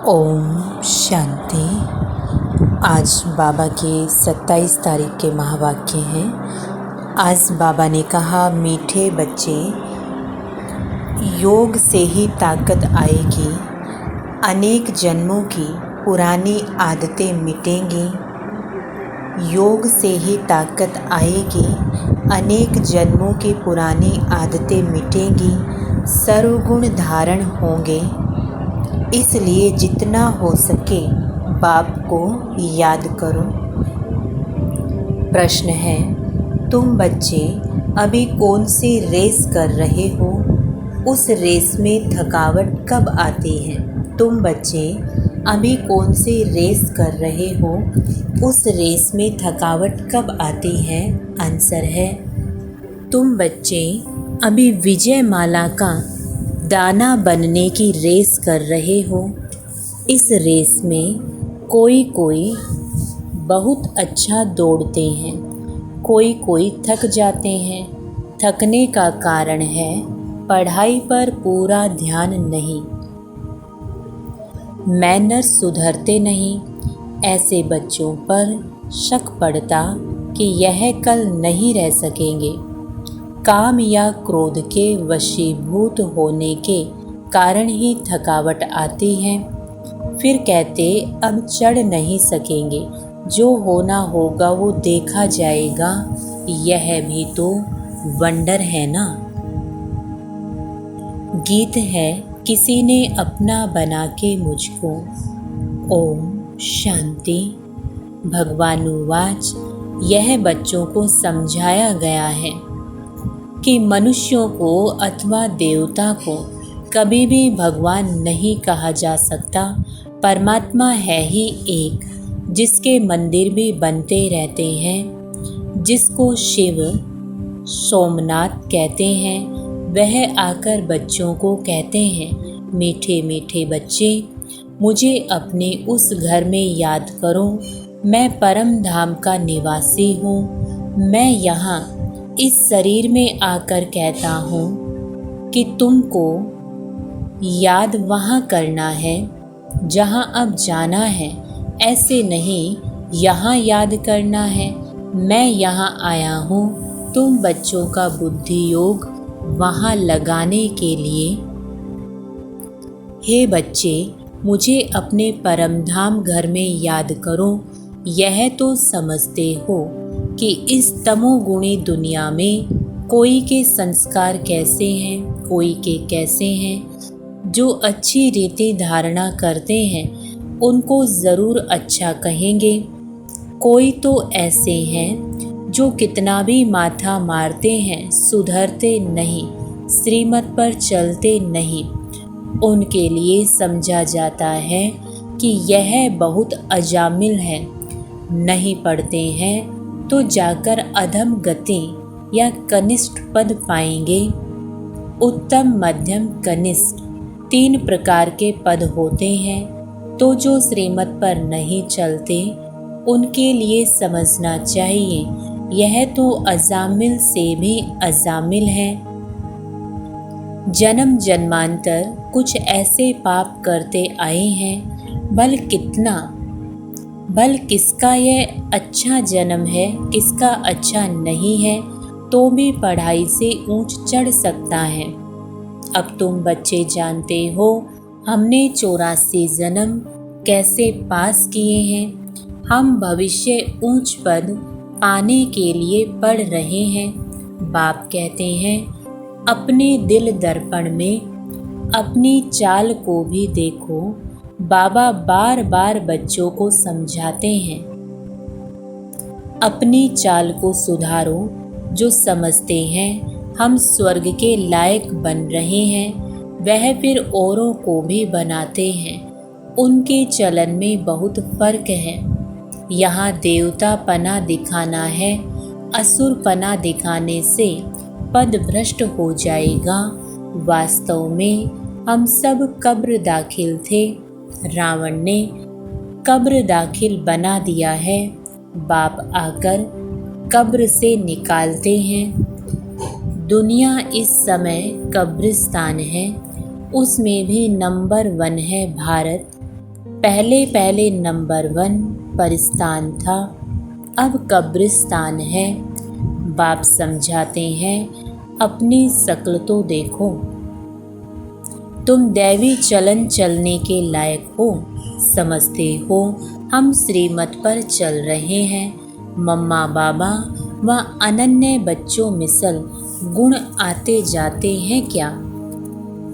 ओम शांति। आज बाबा के 27 तारीख के महावाक्य हैं। आज बाबा ने कहा, मीठे बच्चे, योग से ही ताकत आएगी, अनेक जन्मों की पुरानी आदतें मिटेंगी। योग से ही ताकत आएगी, अनेक जन्मों की पुरानी आदतें मिटेंगी, सर्वगुण धारण होंगे। इसलिए जितना हो सके बाप को याद करो। प्रश्न है, तुम बच्चे अभी कौन सी रेस कर रहे हो? उस रेस में थकावट कब आती है? तुम बच्चे अभी कौन सी रेस कर रहे हो? उस रेस में थकावट कब आती है? आंसर है, तुम बच्चे अभी विजय माला का दाना बनने की रेस कर रहे हो। इस रेस में कोई बहुत अच्छा दौड़ते हैं, कोई थक जाते हैं। थकने का कारण है पढ़ाई पर पूरा ध्यान नहीं, मैनर्स सुधरते नहीं। ऐसे बच्चों पर शक पड़ता कि यह कल नहीं रह सकेंगे। काम या क्रोध के वशीभूत होने के कारण ही थकावट आती है। फिर कहते अब चढ़ नहीं सकेंगे, जो होना होगा वो देखा जाएगा। यह भी तो वंडर है ना। गीत है, किसी ने अपना बना के मुझको। ओम शांति। भगवानुवाच, यह बच्चों को समझाया गया है कि मनुष्यों को अथवा देवता को कभी भी भगवान नहीं कहा जा सकता। परमात्मा है ही एक, जिसके मंदिर भी बनते रहते हैं। जिसको शिव सोमनाथ कहते हैं, वह आकर बच्चों को कहते हैं, मीठे मीठे बच्चे, मुझे अपने उस घर में याद करो। मैं परम धाम का निवासी हूँ। मैं यहाँ इस शरीर में आकर कहता हूँ कि तुमको याद वहाँ करना है जहाँ अब जाना है। ऐसे नहीं यहाँ याद करना है। मैं यहाँ आया हूँ तुम बच्चों का बुद्धि योग वहाँ लगाने के लिए। हे बच्चे, मुझे अपने परमधाम घर में याद करो। यह तो समझते हो कि इस तमोगुणी दुनिया में कोई के संस्कार कैसे हैं, कोई के कैसे हैं। जो अच्छी रीति धारणा करते हैं उनको ज़रूर अच्छा कहेंगे। कोई तो ऐसे हैं जो कितना भी माथा मारते हैं, सुधरते नहीं, श्रीमत पर चलते नहीं। उनके लिए समझा जाता है कि यह बहुत अजामिल है। नहीं पढ़ते हैं तो जाकर अधम गति या कनिष्ठ पद पाएंगे। उत्तम, मध्यम, कनिष्ठ 3 प्रकार के पद होते हैं। तो जो श्रीमत पर नहीं चलते उनके लिए समझना चाहिए यह तो अजामिल से भी अजामिल है। जन्म जन्मांतर कुछ ऐसे पाप करते आए हैं। भल किसका यह अच्छा जन्म है, किसका अच्छा नहीं है, तो भी पढ़ाई से ऊंच चढ़ सकता है। अब तुम बच्चे जानते हो हमने 84 जन्म कैसे पास किए हैं। हम भविष्य ऊंच पद पाने के लिए पढ़ रहे हैं। बाप कहते हैं, अपने दिल दर्पण में अपनी चाल को भी देखो। बाबा बार बार बच्चों को समझाते हैं, अपनी चाल को सुधारो। जो समझते हैं हम स्वर्ग के लायक बन रहे हैं, वह फिर औरों को भी बनाते हैं। उनके चलन में बहुत फर्क है। यहाँ देवता पना दिखाना है, असुर पना दिखाने से पद भ्रष्ट हो जाएगा। वास्तव में हम सब कब्र दाखिल थे। रावण ने कब्र दाखिल बना दिया है। बाप आकर कब्र से निकालते हैं। दुनिया इस समय कब्रिस्तान है। उसमें भी नंबर 1 है भारत। पहले पहले नंबर 1 पर स्थान था, अब कब्रिस्तान है। बाप समझाते हैं, अपनी शक्ल तो देखो। तुम दैवी चलन चलने के लायक हो, समझते हो हम श्रीमत पर चल रहे हैं। मम्मा बाबा व अनन्य बच्चों मिसल गुण आते जाते हैं क्या?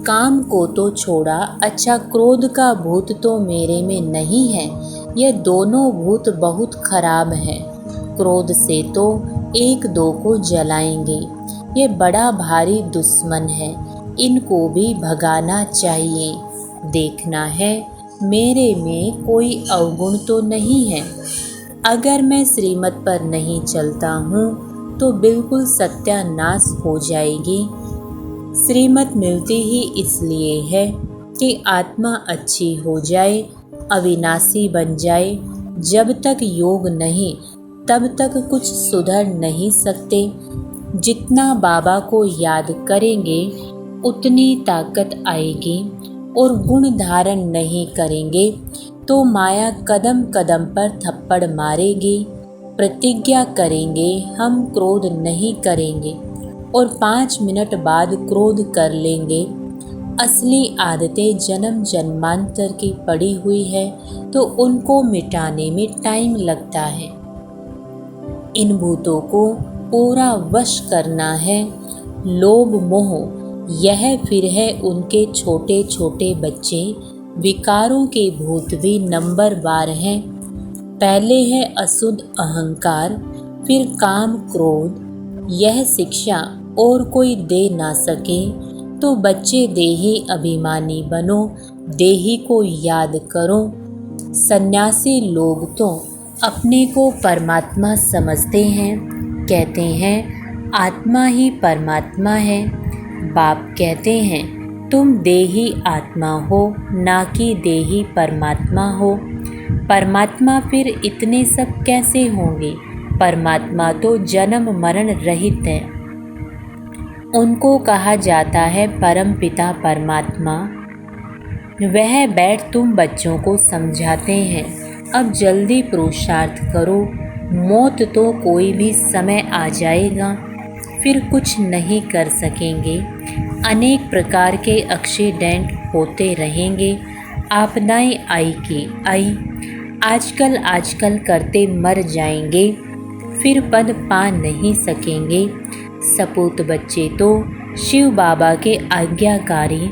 काम को तो छोड़ा, अच्छा क्रोध का भूत तो मेरे में नहीं है। ये दोनों भूत बहुत खराब हैं। क्रोध से तो एक दो को जलाएंगे। ये बड़ा भारी दुश्मन है, इनको भी भगाना चाहिए। देखना है मेरे में कोई अवगुण तो नहीं है। अगर मैं श्रीमत पर नहीं चलता हूँ तो बिल्कुल सत्यानाश हो जाएगी। श्रीमत मिलती ही इसलिए है कि आत्मा अच्छी हो जाए, अविनाशी बन जाए। जब तक योग नहीं तब तक कुछ सुधर नहीं सकते। जितना बाबा को याद करेंगे उतनी ताकत आएगी, और गुण धारण नहीं करेंगे तो माया कदम कदम पर थप्पड़ मारेगी। प्रतिज्ञा करेंगे हम क्रोध नहीं करेंगे और 5 मिनट बाद क्रोध कर लेंगे। असली आदतें जन्म जन्मांतर की पड़ी हुई है तो उनको मिटाने में टाइम लगता है। इन भूतों को पूरा वश करना है। लोभ मोह यह फिर है उनके छोटे छोटे बच्चे। विकारों के भूत भी नंबरवार हैं। पहले है अशुद्ध अहंकार, फिर काम क्रोध। यह शिक्षा और कोई दे ना सके तो बच्चे देही अभिमानी बनो, देही को याद करो। सन्यासी लोग तो अपने को परमात्मा समझते हैं, कहते हैं आत्मा ही परमात्मा है। बाप कहते हैं तुम देही आत्मा हो, ना कि देही परमात्मा हो। परमात्मा फिर इतने सब कैसे होंगे? परमात्मा तो जन्म मरण रहित है। उनको कहा जाता है परम पिता परमात्मा। वह बैठ तुम बच्चों को समझाते हैं, अब जल्दी पुरुषार्थ करो। मौत तो कोई भी समय आ जाएगा, फिर कुछ नहीं कर सकेंगे। अनेक प्रकार के एक्सीडेंट होते रहेंगे। आपदाएं आई की आई, आजकल करते मर जाएंगे, फिर पद पा नहीं सकेंगे। सपूत बच्चे तो शिव बाबा के आज्ञाकारी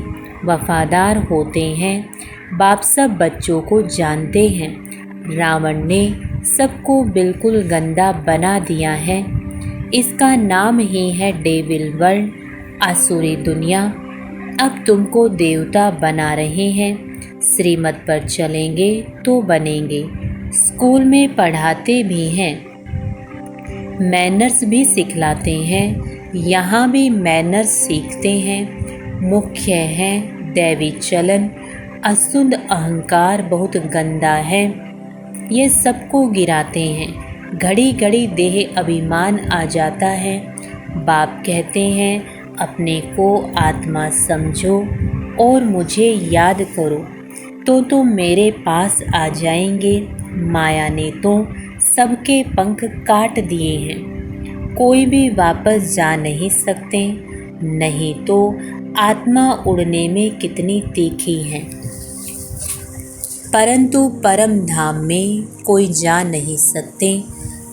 वफादार होते हैं। बाप सब बच्चों को जानते हैं। रावण ने सबको बिल्कुल गंदा बना दिया है। इसका नाम ही है डेविल वर्ल्ड, आसुरी दुनिया। अब तुमको देवता बना रहे हैं। श्रीमत पर चलेंगे तो बनेंगे। स्कूल में पढ़ाते भी हैं, मैनर्स भी सिखलाते हैं। यहाँ भी मैनर्स सीखते हैं। मुख्य है दैवी चलन। अशुद्ध अहंकार बहुत गंदा है, ये सबको गिराते हैं। घड़ी घड़ी देह अभिमान आ जाता है। बाप कहते हैं अपने को आत्मा समझो और मुझे याद करो तो तुम मेरे पास आ जाएंगे। माया ने तो सबके पंख काट दिए हैं, कोई भी वापस जा नहीं सकते। नहीं तो आत्मा उड़ने में कितनी तीखी है, परंतु परम धाम में कोई जा नहीं सकते।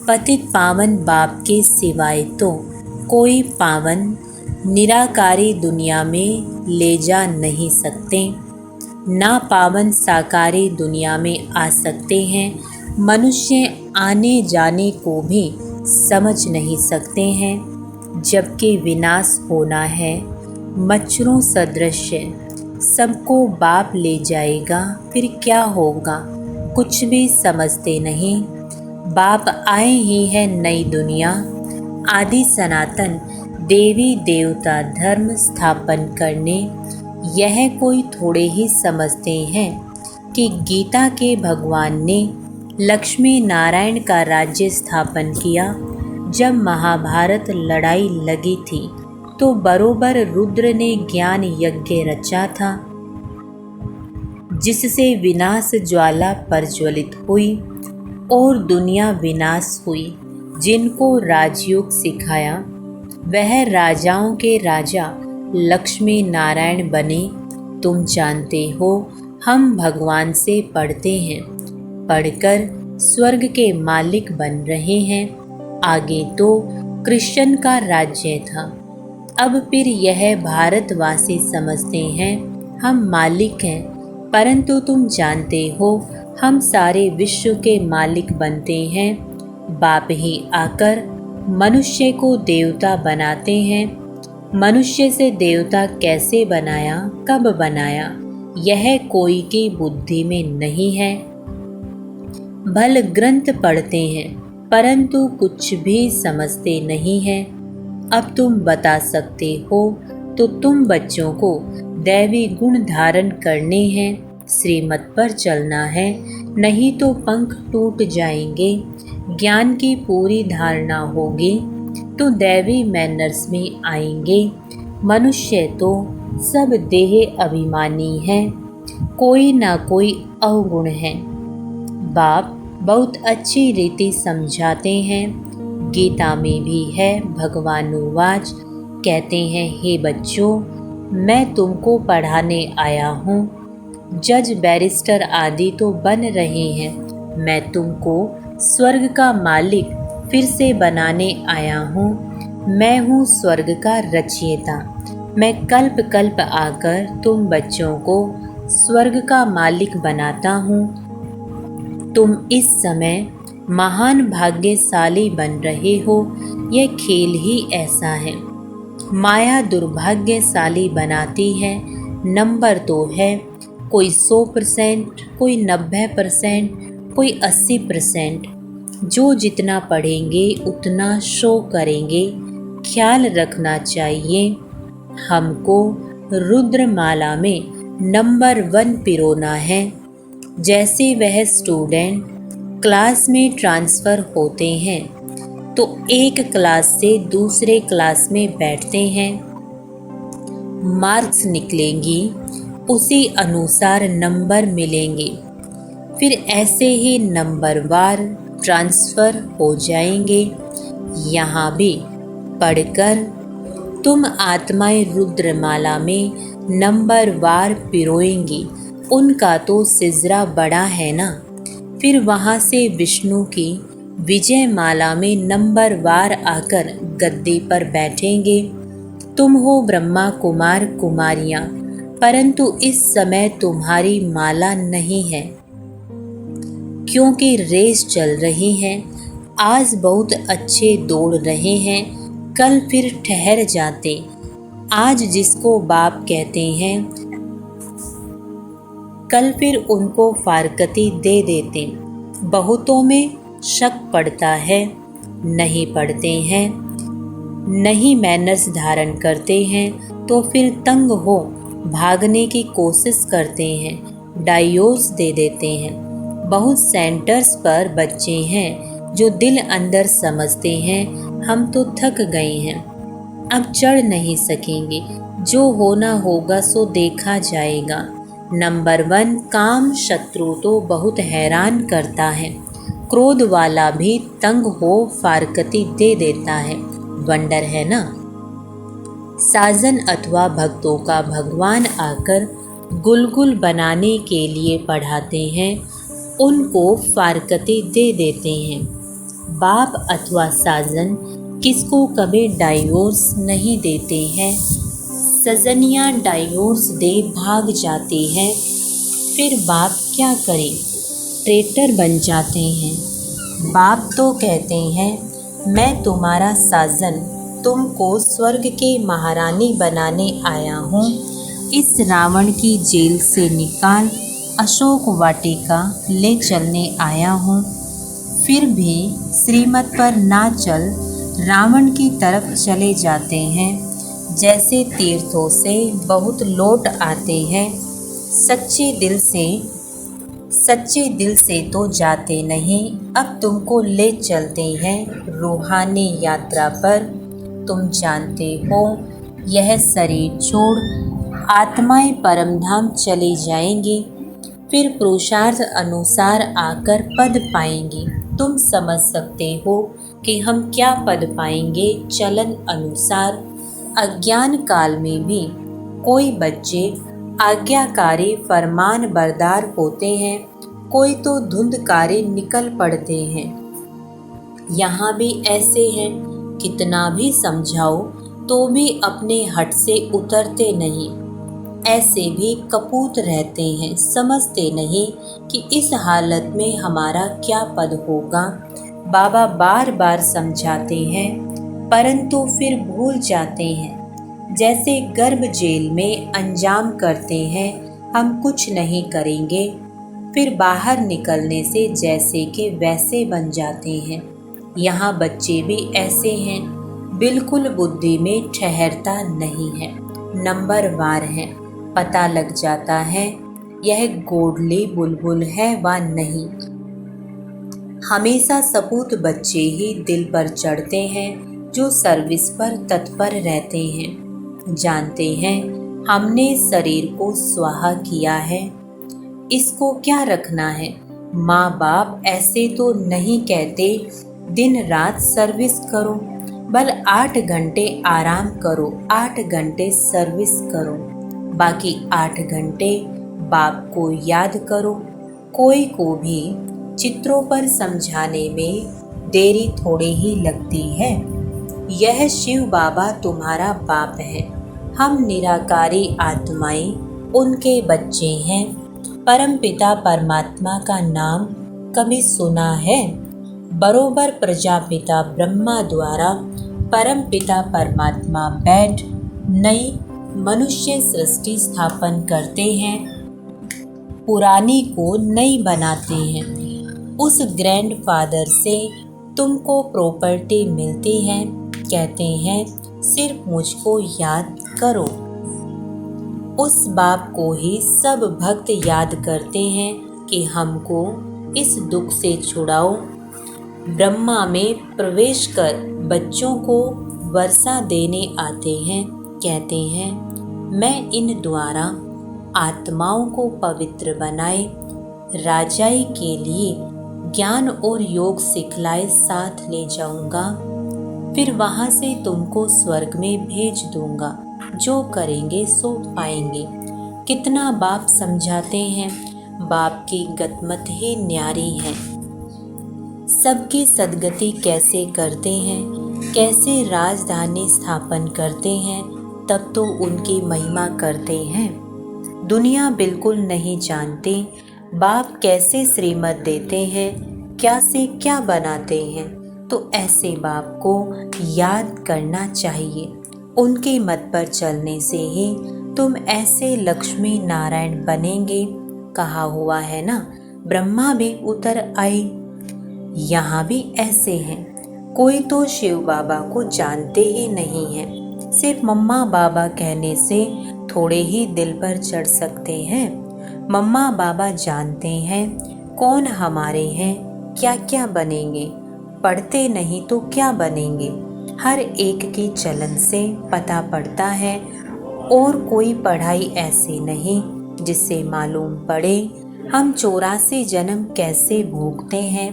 पतित पावन बाप के सिवाय तो कोई पावन निराकारी दुनिया में ले जा नहीं सकते। ना पावन साकारी दुनिया में आ सकते हैं। मनुष्य आने जाने को भी समझ नहीं सकते हैं, जबकि विनाश होना है। मच्छरों सदृश सबको बाप ले जाएगा, फिर क्या होगा? कुछ भी समझते नहीं। बाप आए ही है नई दुनिया, आदि सनातन देवी देवता धर्म स्थापन करने। यह कोई थोड़े ही समझते हैं कि गीता के भगवान ने लक्ष्मी नारायण का राज्य स्थापन किया। जब महाभारत लड़ाई लगी थी तो बरोबर रुद्र ने ज्ञान यज्ञ रचा था। जिससे विनाश ज्वाला प्रज्वलित हुई और दुनिया विनाश हुई। जिनको राजयोग सिखाया वह राजाओं के राजा लक्ष्मी नारायण बने। तुम जानते हो हम भगवान से पढ़ते हैं, पढ़कर स्वर्ग के मालिक बन रहे हैं। आगे तो कृष्ण का राज्य था, अब फिर यह भारतवासी समझते हैं हम मालिक हैं। परंतु तुम जानते हो हम सारे विश्व के मालिक बनते हैं। बाप ही आकर मनुष्य को देवता बनाते हैं। मनुष्य से देवता कैसे बनाया, कब बनाया, यह कोई की बुद्धि में नहीं है। भल ग्रंथ पढ़ते हैं परंतु कुछ भी समझते नहीं हैं। अब तुम बता सकते हो तो तुम बच्चों को दैवी गुण धारण करने हैं, श्रीमत पर चलना है, नहीं तो पंख टूट जाएंगे। ज्ञान की पूरी धारणा होगी तो दैवी मैनर्स में आएंगे। मनुष्य तो सब देह अभिमानी है, कोई ना कोई अवगुण है। बाप बहुत अच्छी रीति समझाते हैं। गीता में भी है, भगवान उवाच कहते हैं, हे बच्चों मैं तुमको पढ़ाने आया हूँ। जज बैरिस्टर आदि तो बन रहे हैं, मैं तुमको स्वर्ग का मालिक फिर से बनाने आया हूँ। मैं हूँ स्वर्ग का रचयिता। मैं कल्प कल्प आकर तुम बच्चों को स्वर्ग का मालिक बनाता हूँ। तुम इस समय महान भाग्यशाली बन रहे हो, यह खेल ही ऐसा है। माया दुर्भाग्यशाली बनाती है। नंबर तो है, कोई 100%, कोई 90%, कोई 80%। जो जितना पढ़ेंगे उतना शो करेंगे। ख्याल रखना चाहिए, हमको रुद्रमाला में नंबर 1 पिरोना है। जैसे वह स्टूडेंट क्लास में ट्रांसफ़र होते हैं तो एक क्लास से दूसरे क्लास में बैठते हैं, मार्क्स निकलेंगी, उसी अनुसार नंबर मिलेंगे। फिर ऐसे ही नंबरवार ट्रांसफ़र हो जाएंगे। यहाँ भी पढ़कर तुम आत्माएं रुद्रमाला में नंबरवार पिरोएंगी। उनका तो सिजरा बड़ा है ना। फिर वहाँ से विष्णु की विजय माला में नंबरवार आकर गद्दे पर बैठेंगे। तुम हो ब्रह्मा कुमार कुमारियाँ, परंतु इस समय तुम्हारी माला नहीं है, क्योंकि रेस चल रही है। आज बहुत अच्छे दौड़ रहे हैं, कल फिर ठहर जाते। आज जिसको बाप कहते हैं कल फिर उनको फारकती दे देते। बहुतों में शक पड़ता है, नहीं पढ़ते हैं, नहीं मैनर्स धारण करते हैं तो फिर तंग हो भागने की कोशिश करते हैं, डाइवोर्स दे देते हैं। बहुत सेंटर्स पर बच्चे हैं जो दिल अंदर समझते हैं हम तो थक गए हैं, अब चढ़ नहीं सकेंगे, जो होना होगा सो देखा जाएगा। नंबर 1 काम शत्रु तो बहुत हैरान करता है, क्रोध वाला भी तंग हो फारकती दे देता है। वंडर है ना। साजन अथवा भक्तों का भगवान आकर गुलगुल बनाने के लिए पढ़ाते हैं, उनको फारकती दे देते हैं। बाप अथवा साजन किसको कभी डाइवोर्स नहीं देते हैं। सजनियाँ डाइवोर्स दे भाग जाती हैं, फिर बाप क्या करें, ट्रेटर बन जाते हैं। बाप तो कहते हैं मैं तुम्हारा साजन तुमको स्वर्ग के महारानी बनाने आया हूँ। इस रावण की जेल से निकाल अशोक वाटिका ले चलने आया हूँ। फिर भी श्रीमत पर ना चल रावण की तरफ चले जाते हैं। जैसे तीर्थों से बहुत लौट आते हैं, सच्चे दिल से तो जाते नहीं। अब तुमको ले चलते हैं रूहानी यात्रा पर। तुम जानते हो यह शरीर छोड़ आत्माएं परमधाम चले जाएंगी। फिर पुरुषार्थ अनुसार आकर पद पाएंगे। तुम समझ सकते हो कि हम क्या पद पाएंगे। चलन अनुसार अज्ञान काल में भी कोई बच्चे आज्ञाकारी फरमान बरदार होते हैं, कोई तो धुंधकारी निकल पड़ते हैं। यहाँ भी ऐसे हैं, कितना भी समझाओ तो भी अपने हट से उतरते नहीं। ऐसे भी कपूत रहते हैं, समझते नहीं कि इस हालत में हमारा क्या पद होगा। बाबा बार बार समझाते हैं परंतु फिर भूल जाते हैं। जैसे गर्भ जेल में अंजाम करते हैं, हम कुछ नहीं करेंगे, फिर बाहर निकलने से जैसे के वैसे बन जाते हैं। यहाँ बच्चे भी ऐसे हैं, बिल्कुल बुद्धि में ठहरता नहीं है, नंबरवार है। पता लग जाता है यह गोडली बुलबुल है व नहीं। हमेशा सपूत बच्चे ही दिल पर चढ़ते हैं, जो सर्विस पर तत्पर रहते हैं। जानते हैं हमने शरीर को स्वाहा किया है, इसको क्या रखना है। माँ बाप ऐसे तो नहीं कहते दिन रात सर्विस करो, बल 8 घंटे आराम करो, 8 घंटे सर्विस करो, बाकी 8 घंटे बाप को याद करो। कोई को भी चित्रों पर समझाने में देरी थोड़ी ही लगती है। यह शिव बाबा तुम्हारा बाप है, हम निराकारी आत्माएं उनके बच्चे हैं। परमपिता परमात्मा का नाम कभी सुना है? बरोबर प्रजापिता ब्रह्मा द्वारा परमपिता परमात्मा बैठ नई मनुष्य सृष्टि स्थापन करते हैं, पुरानी को नई बनाते हैं। उस ग्रैंडफादर से तुमको प्रॉपर्टी मिलती है, कहते हैं सिर्फ मुझको याद करो। उस बाप को ही सब भक्त याद करते हैं कि हमको इस दुख से छुड़ाओ। ब्रह्मा में प्रवेश कर बच्चों को वर्षा देने आते हैं, कहते हैं मैं इन द्वारा आत्माओं को पवित्र बनाए, राजाई के लिए ज्ञान और योग सिखलाए साथ ले जाऊंगा, फिर वहां से तुमको स्वर्ग में भेज दूंगा। जो करेंगे सो पाएंगे। कितना बाप समझाते हैं, बाप की गतमत ही न्यारी है। सबकी सदगति कैसे करते हैं, कैसे राजधानी स्थापन करते हैं, तब तो उनकी महिमा करते हैं। दुनिया बिल्कुल नहीं जानती बाप कैसे श्रीमत देते हैं, क्या से क्या बनाते हैं। तो ऐसे बाप को याद करना चाहिए। उनके मत पर चलने से ही तुम ऐसे लक्ष्मी नारायण बनेंगे। कहा हुआ है ना, ब्रह्मा भी उतर आए। यहाँ भी ऐसे हैं, कोई तो शिव बाबा को जानते ही नहीं हैं, सिर्फ मम्मा बाबा कहने से थोड़े ही दिल पर चढ़ सकते हैं। मम्मा बाबा जानते हैं कौन हमारे हैं, क्या क्या बनेंगे। पढ़ते नहीं तो क्या बनेंगे, हर एक की चलन से पता पड़ता है। और कोई पढ़ाई ऐसी नहीं जिससे मालूम पड़े हम 84 जन्म कैसे भोगते हैं।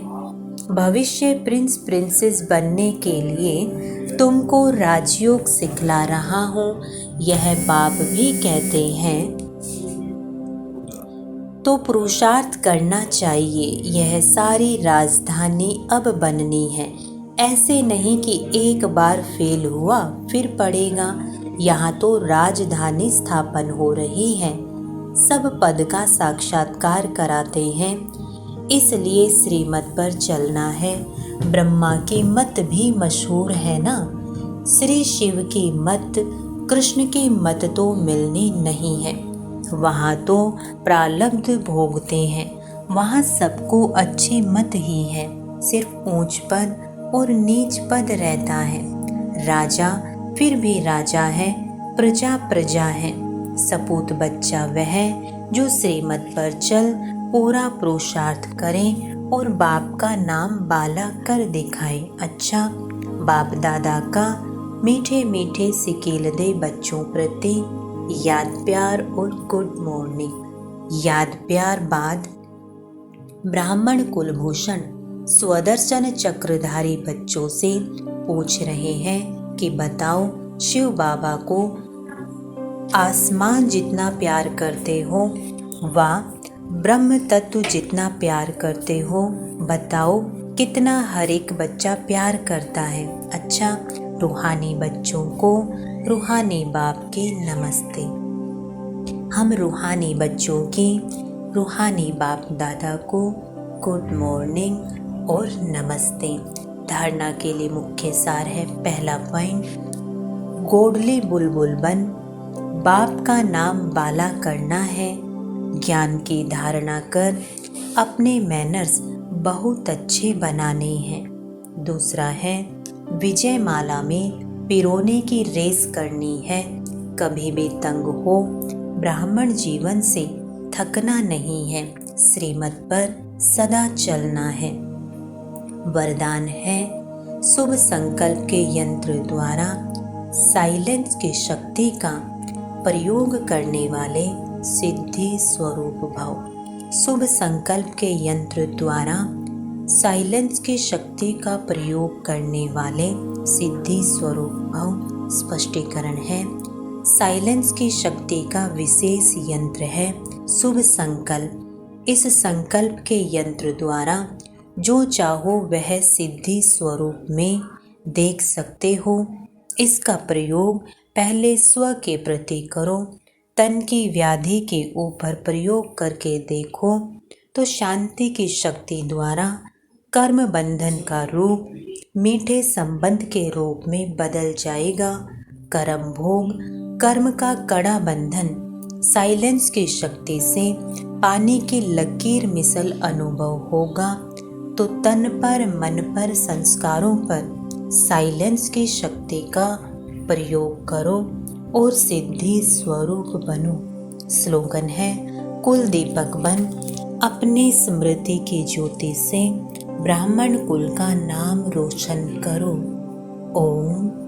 भविष्य प्रिंस प्रिंसेस बनने के लिए तुमको राजयोग सिखला रहा हूँ, यह बाप भी कहते हैं। तो पुरुषार्थ करना चाहिए। यह सारी राजधानी अब बननी है। ऐसे नहीं कि एक बार फेल हुआ फिर पड़ेगा। यहाँ तो राजधानी स्थापन हो रही है, सब पद का साक्षात्कार कराते हैं। इसलिए श्रीमत पर चलना है। ब्रह्मा की मत भी मशहूर है ना, श्री शिव की मत, कृष्ण की मत तो मिलनी नहीं है। वहाँ तो प्रारब्ध भोगते हैं, वहाँ सबको अच्छी मत ही है, सिर्फ ऊंच पद और नीच पद रहता है। राजा फिर भी राजा है, प्रजा प्रजा है। सपूत बच्चा वह जो श्रीमत पर चल पूरा पुरुषार्थ करें और बाप का नाम बाला कर दिखाए। अच्छा, बाप दादा का मीठे मीठे सिकेल दे बच्चों प्रति याद, प्यार और गुड मॉर्निंग। याद प्यार बाद ब्राह्मण कुलभूषण स्वदर्शन चक्रधारी बच्चों से पूछ रहे हैं कि बताओ, शिव बाबा को आसमान जितना प्यार करते हो व ब्रह्म तत्व जितना प्यार करते हो, बताओ कितना हर एक बच्चा प्यार करता है। अच्छा, रूहानी बच्चों को रूहानी बाप के नमस्ते। हम रूहानी बच्चों की रूहानी बाप दादा को गुड मॉर्निंग और नमस्ते। धारणा के लिए मुख्य सार है, पहला पॉइंट, गोडली बुलबुल बन बाप का नाम बाला करना है। ज्ञान की धारणा कर अपने मैनर्स बहुत अच्छे बनाने हैं। दूसरा है, विजय माला में पिरोने की रेस करनी है। कभी भी तंग हो, ब्राह्मण जीवन से थकना नहीं है। श्रीमत पर सदा चलना है। वरदान है, शुभ संकल्प के यंत्र द्वारा साइलेंस की शक्ति का प्रयोग करने वाले सिद्धि स्वरूप भव। शुभ संकल्प के यंत्र द्वारा साइलेंस की शक्ति का प्रयोग करने वाले सिद्धि स्वरूप भव। स्पष्टीकरण है, साइलेंस की शक्ति का विशेष यंत्र है शुभ संकल्प। इस संकल्प के यंत्र द्वारा जो चाहो वह सिद्धि स्वरूप में देख सकते हो। इसका प्रयोग पहले स्व के प्रति करो। तन की व्याधि के ऊपर प्रयोग करके देखो तो शांति की शक्ति द्वारा कर्म बंधन का रूप मीठे संबंध के रूप में बदल जाएगा। कर्म भोग, कर्म का कड़ा बंधन साइलेंस की शक्ति से पानी की लकीर मिसल अनुभव होगा। तो तन पर, मन पर, संस्कारों पर साइलेंस की शक्ति का प्रयोग करो और सिद्धि स्वरूप बनो। स्लोगन है, कुल दीपक बन अपने स्मृति की ज्योति से ब्राह्मण कुल का नाम रोशन करो। ओम